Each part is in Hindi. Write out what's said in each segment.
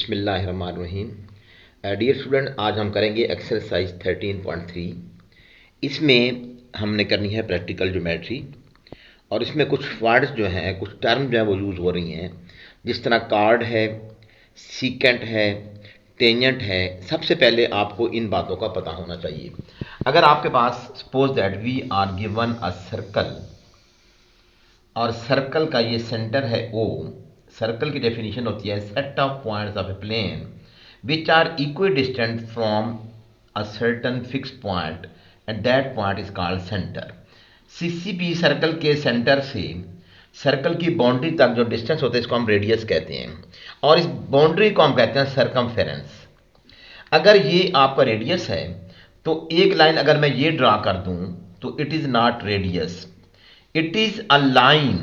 बिस्मिल्लाहिर्रहमानिर्रहीम। डियर स्टूडेंट, आज हम करेंगे एक्सरसाइज 13.3। इसमें हमने करनी है प्रैक्टिकल ज्योमेट्री और इसमें कुछ वर्ड्स जो हैं, कुछ टर्म जो हैं वो यूज़ हो रही हैं, जिस तरह कार्ड है, सीकेंट है, टेंजेंट है। सबसे पहले आपको इन बातों का पता होना चाहिए। अगर आपके पास suppose that we are given a circle और सर्कल का ये सेंटर है ओ। सर्कल की डेफिनेशन होती है set of points of a plane which are equidistant from a certain fix point and that point is called centre. सीसीपी सर्कल के सेंटर से सर्कल की बाउंड्री तक जो डिस्टेंस होता है इसको हम रेडियस कहते हैं और इस बाउंड्री को हम कहते हैं सरकमफेरेंस। अगर ये आपका रेडियस है तो एक लाइन अगर मैं ये ड्रा कर दूं तो it is not radius, it is a line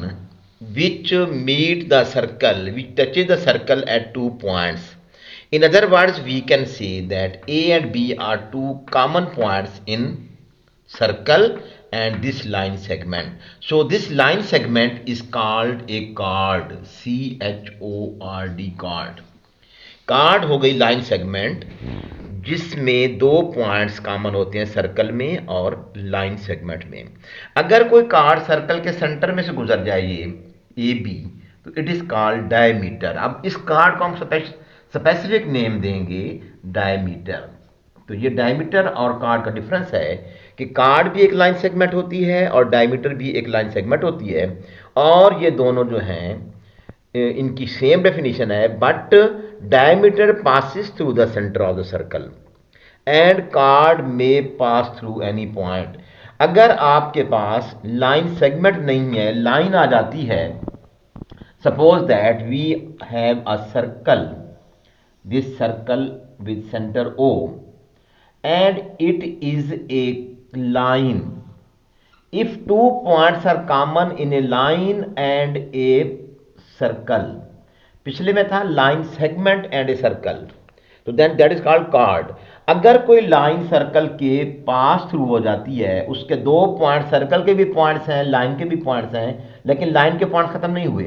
which meet the circle, which touches the circle at 2 points. In other words, we can say that A and B are two common points in circle and this line segment. So this line segment is called a chord, C-H-O-R-D, chord. Card हो गई लाइन सेगमेंट जिसमें दो पॉइंट्स कॉमन होते हैं सर्कल में और लाइन सेगमेंट में। अगर कोई कार्ड सर्कल के सेंटर में से गुजर जाए ये ए बी तो इट इज कॉल्ड डायमीटर। अब इस कार्ड को हम स्पेसिफिक नेम देंगे डायमीटर। तो ये डायमीटर और कार्ड का डिफरेंस है कि कार्ड भी एक लाइन सेगमेंट होती है और डायमीटर भी एक लाइन सेगमेंट होती है और ये दोनों जो हैं इनकी सेम डेफिनेशन है, but diameter passes through the center of the circle and chord may pass through any point. अगर आपके पास लाइन सेगमेंट नहीं है, लाइन आ जाती है, suppose that we have a circle, this circle with centre O and it is a line. If two points are common in a line and a circle, पिछले में था line segment and a circle, तो then that is called chord. अगर कोई लाइन सर्कल के पास थ्रू हो जाती है, उसके दो पॉइंट, सर्कल के भी पॉइंट्स हैं, लाइन के भी पॉइंट्स हैं, लेकिन लाइन के पॉइंट्स खत्म नहीं हुए,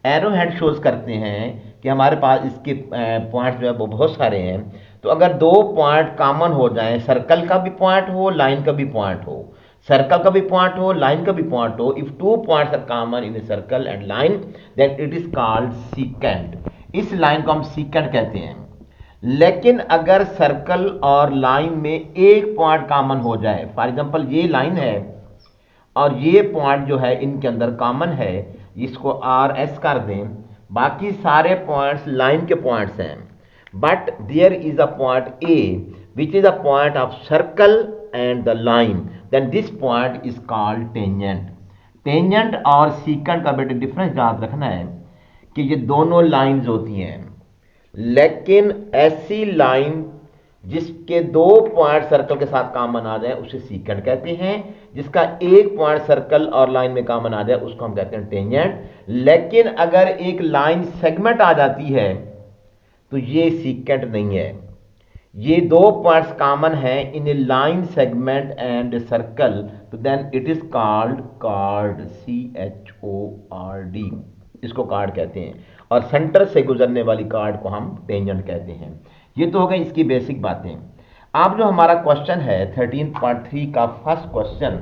एरो हेड शोज करते हैं कि हमारे पास इसके पॉइंट्स जो है वो बहुत सारे हैं। तो अगर दो पॉइंट कॉमन हो जाएं, सर्कल का भी पॉइंट हो, लाइन का भी पॉइंट हो, सर्कल का भी पॉइंट हो, लाइन का भी पॉइंट हो, if two points are common in a circle and line then it is called secant. इस लाइन को हम सीकेंट कहते हैं। लेकिन अगर सर्कल और लाइन में एक पॉइंट कॉमन हो जाए, फॉर एग्जांपल ये लाइन है और ये पॉइंट जो है इनके अंदर कॉमन है, इसको आर एस कर दें, बाकी सारे पॉइंट्स लाइन के पॉइंट्स हैं, but there is a point A which is a point of circle and the line, then this point is called tangent. Tangent और सीकेंट का बेटे डिफरेंस याद रखना है कि ये दोनों लाइंस होती हैं, लेकिन ऐसी लाइन जिसके दो पॉइंट सर्कल के साथ कॉमन आ जाए उसे सीकेंट कहते हैं, जिसका एक पॉइंट सर्कल और लाइन में कॉमन आ जाए उसको हम कहते हैं टेंजेंट। लेकिन अगर एक लाइन सेगमेंट आ जाती है तो ये सीकेंट नहीं है। ये दो पॉइंट्स कॉमन है in a line segment and circle, तो then it is called chord, CHORD, इसको कार्ड कहते हैं। और सेंटर से गुजरने वाली कार्ड को हम टेंजेंट कहते हैं। ये तो हो गई इसकी बेसिक बातें। अब जो हमारा क्वेश्चन है 13.3 का फर्स्ट क्वेश्चन,